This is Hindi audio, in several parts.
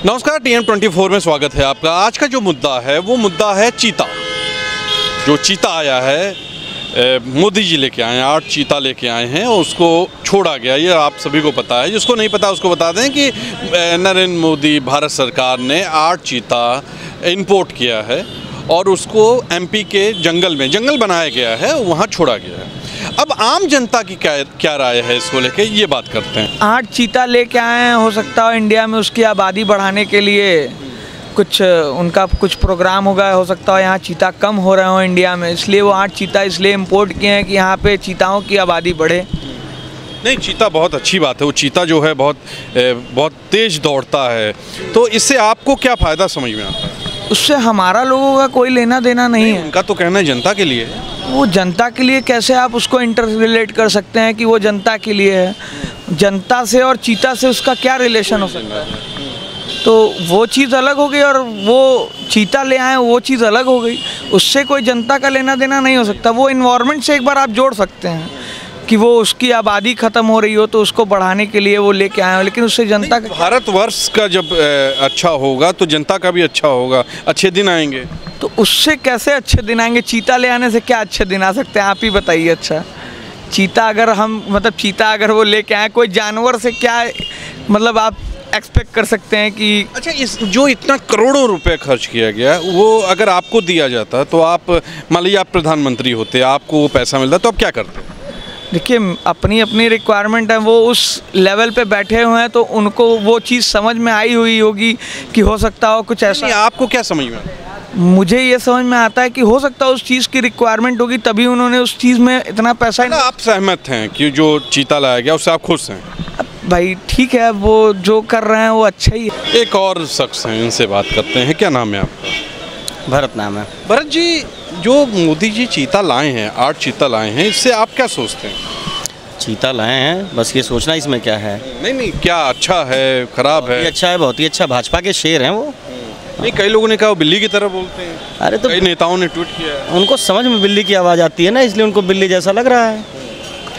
नमस्कार, TN24 में स्वागत है आपका। आज का जो मुद्दा है वो मुद्दा है चीता। जो चीता आया है, मोदी जी लेके आए हैं, 8 चीता लेके आए हैं और उसको छोड़ा गया। ये आप सभी को पता है, जिसको नहीं पता उसको बता दें कि नरेंद्र मोदी भारत सरकार ने 8 चीता इंपोर्ट किया है और उसको MP के जंगल बनाया गया है, वहाँ छोड़ा गया है। अब आम जनता की क्या राय है इसको लेके, ये बात करते हैं। 8 चीता लेके आए हैं, हो सकता है इंडिया में उसकी आबादी बढ़ाने के लिए उनका कुछ प्रोग्राम होगा, हो सकता है यहाँ चीता कम हो रहे हो इंडिया में, इसलिए वो 8 चीता इसलिए इंपोर्ट किए हैं कि यहाँ पे चीताओं की आबादी बढ़े। नहीं, चीता बहुत अच्छी बात है। वो चीता जो है बहुत तेज दौड़ता है, तो इससे आपको क्या फ़ायदा समझ में आता है? उससे हमारा लोगों का कोई लेना देना नहीं है। उनका तो कहना है जनता के लिए है। वो जनता के लिए कैसे आप उसको इंटर रिलेट कर सकते हैं कि वो जनता के लिए है? जनता से और चीता से उसका क्या रिलेशन हो सकता है? तो वो चीज़ अलग हो गई और वो चीता ले आए वो चीज़ अलग हो गई। उससे कोई जनता का लेना देना नहीं हो सकता। वो इन्वायरमेंट से एक बार आप जोड़ सकते हैं कि वो उसकी आबादी ख़त्म हो रही हो तो उसको बढ़ाने के लिए वो लेके आए हो, लेकिन उससे जनता का भारतवर्ष का जब अच्छा होगा तो जनता का भी अच्छा होगा, अच्छे दिन आएंगे। तो उससे कैसे अच्छे दिन आएंगे? चीता ले आने से क्या अच्छे दिन आ सकते हैं, आप ही बताइए। अच्छा, चीता अगर वो लेके आए, कोई जानवर से क्या मतलब आप एक्सपेक्ट कर सकते हैं कि अच्छा, इस जो इतना करोड़ों रुपए खर्च किया गया वो अगर आपको दिया जाता तो आप मान लीजिए आप प्रधानमंत्री होते, आपको वो पैसा मिलता तो आप क्या करते? देखिए, अपनी रिक्वायरमेंट है, वो उस लेवल पे बैठे हुए हैं तो उनको वो चीज़ समझ में आई हुई होगी कि हो सकता हो कुछ ऐसा। आपको क्या समझ में आता है? मुझे ये समझ में आता है कि हो सकता है उस चीज़ की रिक्वायरमेंट होगी तभी उन्होंने उस चीज़ में इतना पैसा। आप सहमत हैं कि जो चीता लाया गया उससे आप खुश हैं? भाई ठीक है, वो जो कर रहे हैं वो अच्छा ही है। एक और शख्स हैं, इनसे बात करते हैं। क्या नाम है आपका? भरत नाम है। भरत जी, जो मोदी जी चीता लाए हैं, 8 चीता लाए हैं, इससे आप क्या सोचते हैं? चीता लाए हैं, बस ये सोचना इसमें क्या है। नहीं, क्या अच्छा है खराब है? अच्छा है, बहुत ही अच्छा। भाजपा के शेर हैं वो। नहीं, कई लोगों ने कहा वो बिल्ली की तरह बोलते हैं। अरे तो कई नेताओं ने ट्वीट किया है। उनको समझ में बिल्ली की आवाज़ आती है ना, इसलिए उनको बिल्ली जैसा लग रहा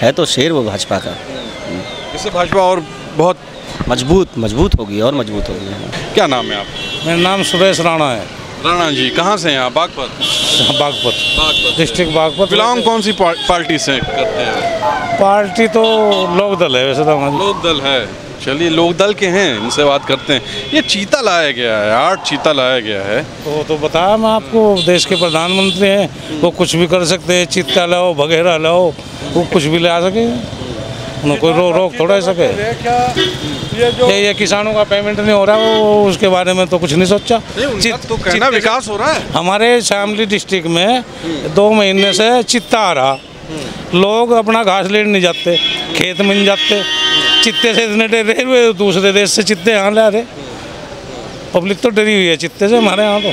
है तो शेर वो भाजपा का। इससे भाजपा और बहुत मजबूत होगी और मजबूत होगी। क्या नाम है आपका? मेरा नाम सुरेश राणा है। राणा जी, कहाँ से हैं आप? बागपत डिस्ट्रिक्ट बागपत। बिलोंग कौन सी पार्टी से करते हैं? पार्टी तो लोकदल है वैसे तो हमारी। लोकदल है। चलिए, लोकदल के हैं, इनसे बात करते हैं। ये चीता लाया गया है, 8 चीता लाया गया है। तो बताया मैं आपको, देश के प्रधानमंत्री हैं, वो कुछ भी कर सकते हैं। चीता लाओ, बघेरा लाओ, वो कुछ भी ला सके, कोई रोक थोड़ा सके। ये किसानों का पेमेंट नहीं हो रहा, वो उसके बारे में तो कुछ नहीं सोचा। तो कहना विकास हो रहा है। हमारे शामली डिस्ट्रिक्ट में 2 महीने से चित्ता आ रहा, लोग अपना घास लेने नहीं जाते, खेत में नहीं जाते। चित्ते से इतने डर रहे हुए, दूसरे देश से चित्ते यहाँ ला रहे। पब्लिक तो डरी हुई है चित्ते से हमारे यहाँ। तो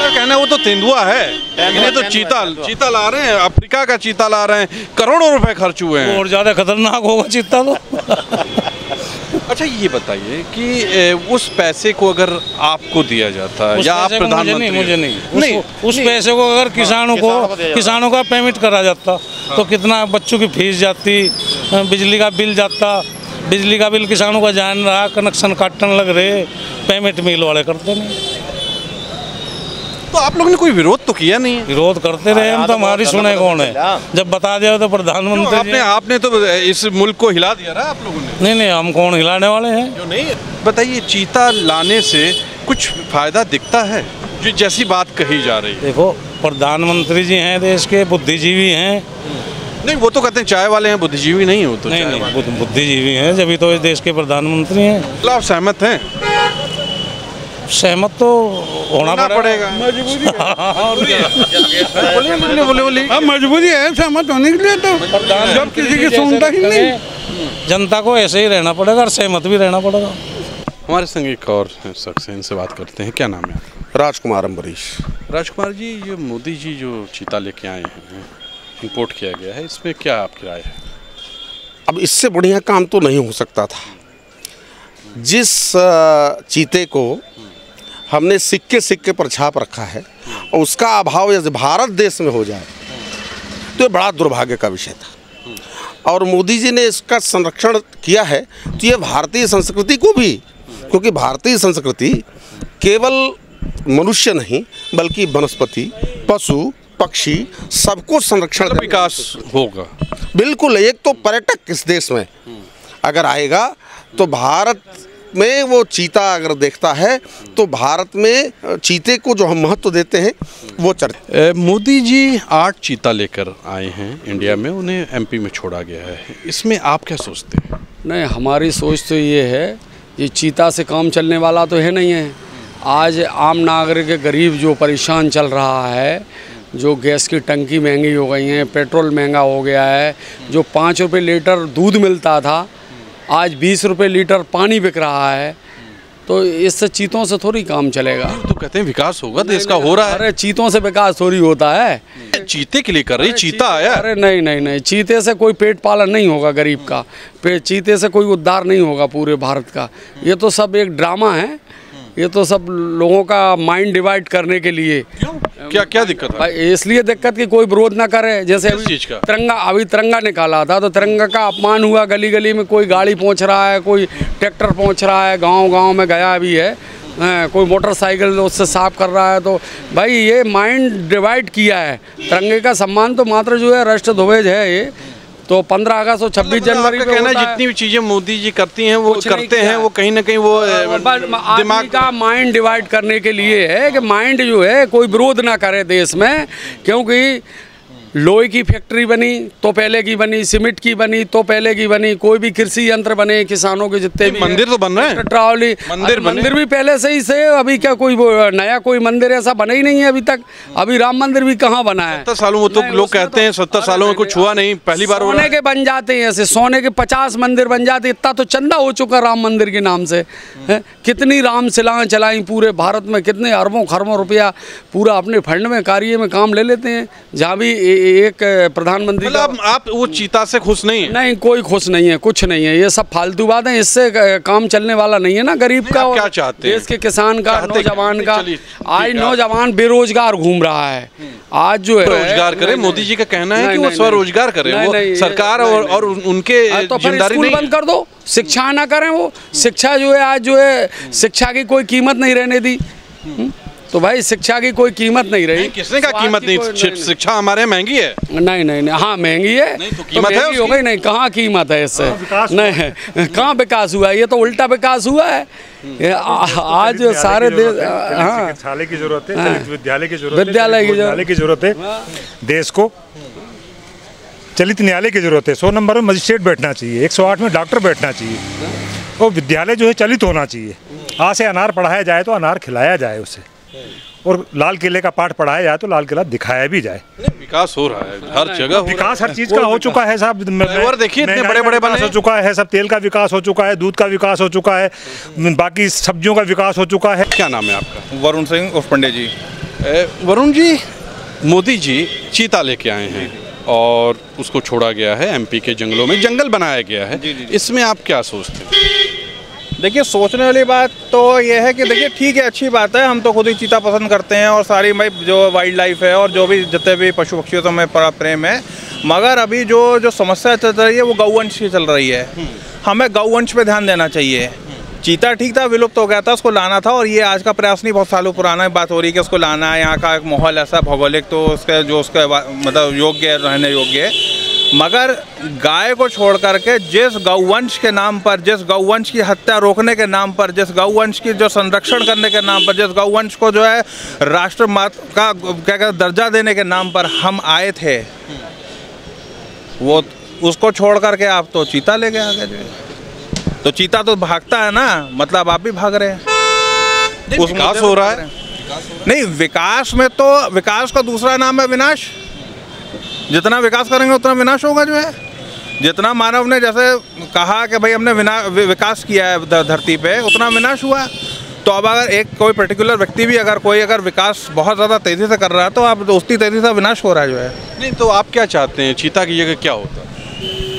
कहना वो तो तेंदुआ है, इन्हें तो चीता ला रहे हैं, अफ्रीका का चीता ला रहे हैं, करोड़ों रुपए खर्च हुए हैं। और ज़्यादा खतरनाक होगा चीता तो। अच्छा, ये बताइए कि उस पैसे को अगर आपको दिया जाता है या आप प्रधानमंत्री, मुझे नहीं उस पैसे को अगर किसानों का पेमेंट करा जाता तो कितना बच्चों की फीस जाती, बिजली का बिल जाता। बिजली का बिल किसानों का जान रहा, कनेक्शन काटने लग रहे, पेमेंट मिल वाले करते नहीं। तो आप लोगों ने कोई विरोध तो किया नहीं? विरोध करते रहे हम तो, हमारी सुने कौन है? जब बता दिया तो प्रधानमंत्री आपने तो इस मुल्क को हिला दिया ना आप लोगों ने। नहीं, हम कौन हिलाने वाले हैं? जो नहीं। बताइए, चीता लाने से कुछ फायदा दिखता है जो जैसी बात कही जा रही है? देखो, प्रधानमंत्री जी हैं देश के, बुद्धिजीवी हैं। नहीं, वो तो कहते हैं चाय वाले हैं, बुद्धिजीवी नहीं हो तो। नहीं, बुद्धिजीवी हैं, जब तो इस देश के प्रधानमंत्री हैं। आप सहमत हैं? सहमत तो होना पड़ेगा। मजबूरी मजबूरी है सहमत होने के लिए। तो जब किसी की सुनता ही नहीं, जनता को ऐसे ही रहना पड़ेगा और सहमत भी रहना पड़ेगा। हमारे संग एक और शख्स हैं, इनसे बात करते हैं। क्या नाम है आपका? राजकुमार अम्बरीश। राजकुमार जी, ये मोदी जी जो चीता लेके आए हैं, इंपोर्ट किया गया है, इसमें क्या आपकी राय है? अब इससे बढ़िया काम तो नहीं हो सकता था। जिस चीते को हमने सिक्के पर छाप रखा है और उसका अभाव यदि भारत देश में हो जाए तो ये बड़ा दुर्भाग्य का विषय था। और मोदी जी ने इसका संरक्षण किया है तो ये भारतीय संस्कृति को भी क्योंकि भारतीय संस्कृति केवल मनुष्य नहीं बल्कि वनस्पति, पशु, पक्षी सबको संरक्षण मतलब विकास होगा। बिल्कुल। एक तो पर्यटक इस देश में अगर आएगा तो भारत में वो चीता अगर देखता है तो भारत में चीते को जो हम महत्व देते हैं वो मोदी जी 8 चीता लेकर आए हैं इंडिया में, उन्हें एमपी में छोड़ा गया है, इसमें आप क्या सोचते हैं? नहीं, हमारी सोच तो ये है, ये चीता से काम चलने वाला तो है नहीं है। आज आम नागरिक गरीब जो परेशान चल रहा है, जो गैस की टंकी महंगी हो गई है, पेट्रोल महंगा हो गया है, जो 5 रुपये लीटर दूध मिलता था आज 20 रुपये लीटर पानी बिक रहा है, तो इससे चीतों से थोड़ी काम चलेगा। तो कहते हैं विकास होगा, देश का हो रहा है। अरे चीतों से विकास थोड़ी होता है, चीते के लिए कर रही, चीता आया। अरे नहीं नहीं नहीं, चीते से कोई पेट पालन नहीं होगा गरीब का, चीते से कोई उद्धार नहीं होगा पूरे भारत का। ये तो सब एक ड्रामा है, ये तो सब लोगों का माइंड डिवाइड करने के लिए। क्या क्या दिक्कत है? इसलिए दिक्कत कि कोई विरोध ना करे। जैसे अभी तिरंगा निकाला था तो तिरंगा का अपमान हुआ, गली गली में कोई गाड़ी पहुंच रहा है, कोई ट्रैक्टर पहुंच रहा है, गांव में गया भी है, कोई मोटरसाइकिल उससे साफ कर रहा है। तो भाई ये माइंड डिवाइड किया है। तिरंगे का सम्मान तो मात्र जो है राष्ट्र ध्वज है, ये तो 15 अगस्त और 26 जनवरी पे कहना है जितनी भी चीजें मोदी जी करती हैं वो करते हैं, वो कहीं ना कहीं वो दिमाग का माइंड डिवाइड करने के लिए है कि माइंड जो है कोई विरोध ना करे देश में। क्योंकि लोहे की फैक्ट्री बनी तो पहले की बनी, सीमेंट की बनी तो पहले की बनी, कोई भी कृषि यंत्र बने, किसानों के जितने भी मंदिर तो बन रहे हैं, ट्रॉली मंदिर भी पहले से ही से। अभी क्या कोई नया कोई मंदिर ऐसा बना ही नहीं है अभी तक। अभी राम मंदिर भी कहाँ बना है? 70 सालों में तो लोग कहते हैं 70 सालों में कुछ हुआ नहीं, पहली बार सोने के बन जाते हैं ऐसे, सोने के 50 मंदिर बन जाते। इतना तो चंदा हो चुका राम मंदिर के नाम से। कितनी रामशिलाएं चलाई पूरे भारत में, कितने अरबों खरबों रुपया पूरा अपने फंड में कार्य में काम ले लेते हैं। जहाँ भी एक प्रधानमंत्री, मतलब आप वो चीता से खुश नहीं है? नहीं, कोई खुश नहीं है, कुछ नहीं है, ये सब फालतू बात है, इससे काम चलने वाला नहीं है ना गरीब का और क्या चाहते हैं? देश के किसान का, नौजवान का। आज नौजवान बेरोजगार घूम रहा है। आज जो है रोजगार करे, मोदी जी का कहना है कि वो स्वरोजगार करें, वो सरकार और उनके जिम्मेदारी नहीं। बंद कर दो, शिक्षा ना करें वो। शिक्षा जो है आज जो है, शिक्षा की कोई कीमत नहीं रहने दी। तो भाई शिक्षा की कोई कीमत नहीं रही। किसने का कीमत नहीं? शिक्षा हमारे महंगी है। नहीं नहीं नहीं, हाँ महंगी है, नहीं तो कीमत है हो गई नहीं, कहाँ कीमत है इससे? नहीं, कहाँ विकास हुआ है? ये तो उल्टा विकास हुआ है। आज सारे देश, हाँ चिकित्सालय की जरूरत है, विद्यालय की जरूरत है, देश को चलित न्यायालय की जरूरत है। 100 नंबर में मजिस्ट्रेट बैठना चाहिए, 108 में डॉक्टर बैठना चाहिए, और विद्यालय जो है चलित होना चाहिए। आज से अनार पढ़ाया जाए तो अनार खिलाया जाए उसे, और लाल किले का पाठ पढ़ाया जाए तो लाल किला दिखाया भी जाए। विकास हो रहा है हर जगह, विकास हर चीज का हो चुका है साहब। देखिए इतने बड़े बड़े बने हो चुका है, सब तेल का विकास हो चुका है, दूध का विकास हो चुका है, बाकी सब्जियों का विकास हो चुका है। क्या नाम है आपका? वरुण सिंह उर्फ पंडित जी। वरुण जी, मोदी जी चीता लेके आए हैं और उसको छोड़ा गया है एमपी के जंगलों में, जंगल बनाया गया है। इसमें आप क्या सोचते हैं? देखिए, सोचने वाली बात तो ये है कि देखिए ठीक है, अच्छी बात है, हम तो खुद ही चीता पसंद करते हैं और सारी भाई जो वाइल्ड लाइफ है और जो भी जितने भी पशु पक्षियों से हमें बड़ा प्रेम है। मगर अभी जो समस्या चल रही है वो गौवंश की चल रही है। हमें गौवंश पे ध्यान देना चाहिए। चीता ठीक था, विलुप्त हो गया था, उसको लाना था, और ये आज का प्रयास नहीं, बहुत सालों पुराना बात हो रही है कि उसको लाना है। यहाँ का एक माहौल ऐसा भौगोलिक तो उसका जो उसका मतलब योग्य रहने योग्य है। मगर गाय को छोड़ करके जिस गौवंश के नाम पर, जिस गौवंश की हत्या रोकने के नाम पर, जिस गौवंश की जो संरक्षण करने के नाम पर, जिस गौवंश को जो है राष्ट्र का क्या कहते दर्जा देने के नाम पर हम आए थे, वो उसको छोड़ करके आप तो चीता ले गए आगे जो है। तो चीता तो भागता है ना, मतलब आप भी भाग रहे हैं। विकास हो रहा है। नहीं, विकास में तो विकास का दूसरा नाम है विनाश। जितना विकास करेंगे उतना विनाश होगा जो है। जितना मानव ने जैसे कहा कि भाई हमने विकास किया है धरती पे, उतना विनाश हुआ। तो अब अगर एक कोई पर्टिकुलर व्यक्ति भी अगर विकास बहुत ज़्यादा तेज़ी से कर रहा है तो अब उतनी तेज़ी से विनाश हो रहा है जो है। नहीं तो आप क्या चाहते हैं, चीता की जगह क्या होता?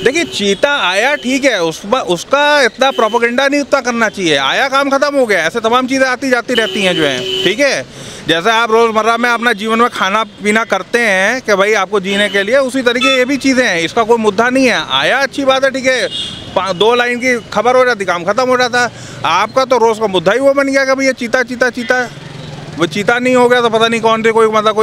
देखिए, चीता आया ठीक है, उसका इतना प्रोपेगेंडा नहीं उतना करना चाहिए। आया, काम खत्म हो गया। ऐसे तमाम चीज़ें आती जाती रहती हैं जो है, ठीक है। जैसे आप रोज़मर्रा में अपना जीवन में खाना पीना करते हैं कि भाई आपको जीने के लिए, उसी तरीके ये भी चीज़ें हैं। इसका कोई मुद्दा नहीं है। आया, अच्छी बात है, ठीक है। 2 लाइन की खबर हो जाती, काम खत्म हो जाता। आपका तो रोज़ का मुद्दा ही वो बन गया कि भाई ये चीता चीता चीता। वो चीता नहीं हो गया तो पता नहीं कौन थे, कोई मतलब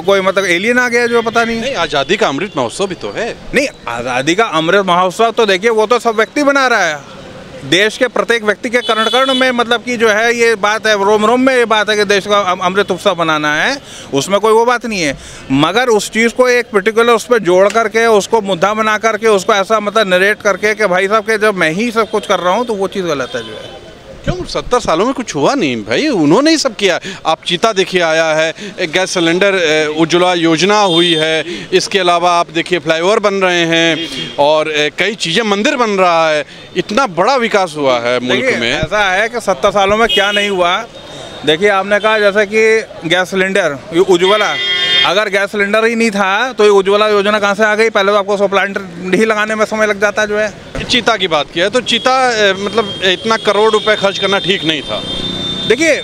कोई मतलब एलियन आ गया जो पता नहीं। आज़ादी का अमृत महोत्सव भी तो है। नहीं, आज़ादी का अमृत महोत्सव तो देखिए वो तो सब व्यक्ति बना रहा है। देश के प्रत्येक व्यक्ति के कर्ण कर्ण में मतलब कि जो है ये बात है, रोम रोम में ये बात है कि देश का अमृत उत्सव बनाना है, उसमें कोई वो बात नहीं है। मगर उस चीज़ को एक पर्टिकुलर उस पर जोड़ करके उसको मुद्दा बना करके उसको ऐसा मतलब नरेट करके कि भाई साहब के जब मैं ही सब कुछ कर रहा हूँ, तो वो चीज़ गलत है जो है। क्यों 70 सालों में कुछ हुआ नहीं भाई? उन्होंने ही सब किया। आप चीता देखिए आया है, एक गैस सिलेंडर उज्ज्वला योजना हुई है, इसके अलावा आप देखिए फ्लाईओवर बन रहे हैं और कई चीज़ें, मंदिर बन रहा है। इतना बड़ा विकास हुआ है मुल्क में। ऐसा है कि 70 सालों में क्या नहीं हुआ। देखिए आपने कहा जैसे कि गैस सिलेंडर उज्ज्वला, अगर गैस सिलेंडर ही नहीं था तो ये उज्ज्वला योजना कहाँ से आ गई? पहले तो आपको 100 प्लांट ही लगाने में समय लग जाता जो है। चीता की बात किया है तो चीता मतलब इतना करोड़ रुपए खर्च करना ठीक नहीं था। देखिए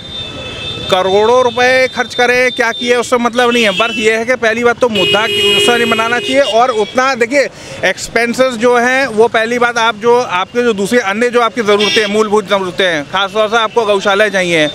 करोड़ों रुपए खर्च करें क्या किए उससे मतलब नहीं है, बस ये है कि पहली बात तो मुद्दा उससे नहीं बनाना चाहिए। और उतना देखिए एक्सपेंसेस जो हैं वो पहली बात आप जो आपके जो दूसरे अन्य जो आपकी ज़रूरतें, मूलभूत ज़रूरतें हैं, खासतौर से आपको गौशाला चाहिए।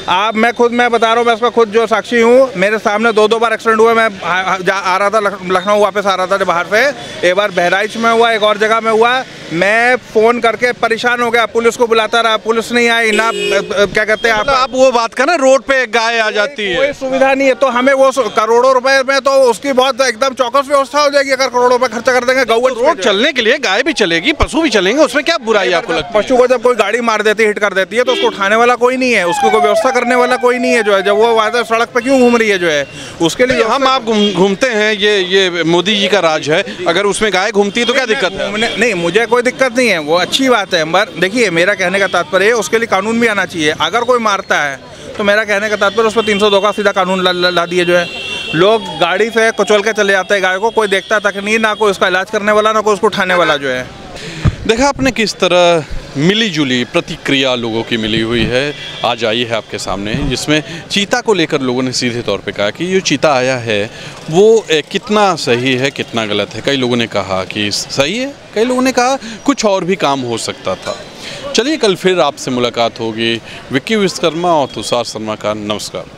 मैं बता रहा हूँ, मैं इसका खुद जो साक्षी हूँ, मेरे सामने 2 बार एक्सीडेंट हुआ। मैं आ रहा था लखनऊ, वापस आ रहा था बाहर से। एक बार बहराइच में हुआ, एक और जगह में हुआ। मैं फ़ोन करके परेशान हो गया, पुलिस को बुलाता रहा, पुलिस नहीं आई ना। क्या कहते हैं आप वो बात का ना, रोड पे एक गाय आ जाती है, कोई सुविधा नहीं है, तो हमें वो करोड़ों रुपए में तो उसकी बहुत एकदम चौकस व्यवस्था हो जाएगी अगर करोड़ों रुपए खर्चा कर देंगे। गौ रोड चलने के लिए गाय भी चलेगी, पशु भी चलेंगे, उसमें क्या बुराई आपको लगती है? पशु को जब कोई गाड़ी मार देती है, हिट कर देती है, तो उसको उठाने वाला कोई नहीं है, उसकी कोई व्यवस्था करने वाला कोई नहीं है जो है। जब वो वादा सड़क पे क्यों घूम रही है जो है, उसके लिए हम आप घूमते हैं, ये मोदी जी का राज है। अगर उसमें गाय घूमती है तो क्या दिक्कत है? नहीं, मुझे कोई दिक्कत नहीं है, वो अच्छी बात है। मगर देखिए मेरा कहने का तात्पर्य है उसके लिए कानून भी आना चाहिए। अगर कोई मारता है तो मेरा कहने का तात्पर्य उस पर 302 का सीधा कानून ला दिए जो है। लोग गाड़ी से कुचल के चले जाते हैं गाय को, कोई देखता तक नहीं, ना कोई उसका इलाज करने वाला, ना कोई उसको उठाने वाला जो है। देखा आपने किस तरह मिली जुली प्रतिक्रिया लोगों की मिली हुई है, आज आई है आपके सामने, जिसमें चीता को लेकर लोगों ने सीधे तौर पे कहा कि ये चीता आया है वो कितना सही है, कितना गलत है। कई लोगों ने कहा कि सही है, कई लोगों ने कहा कुछ और भी काम हो सकता था। चलिए कल फिर आपसे मुलाकात होगी। विक्की विश्वकर्मा और तुषार शर्मा का नमस्कार।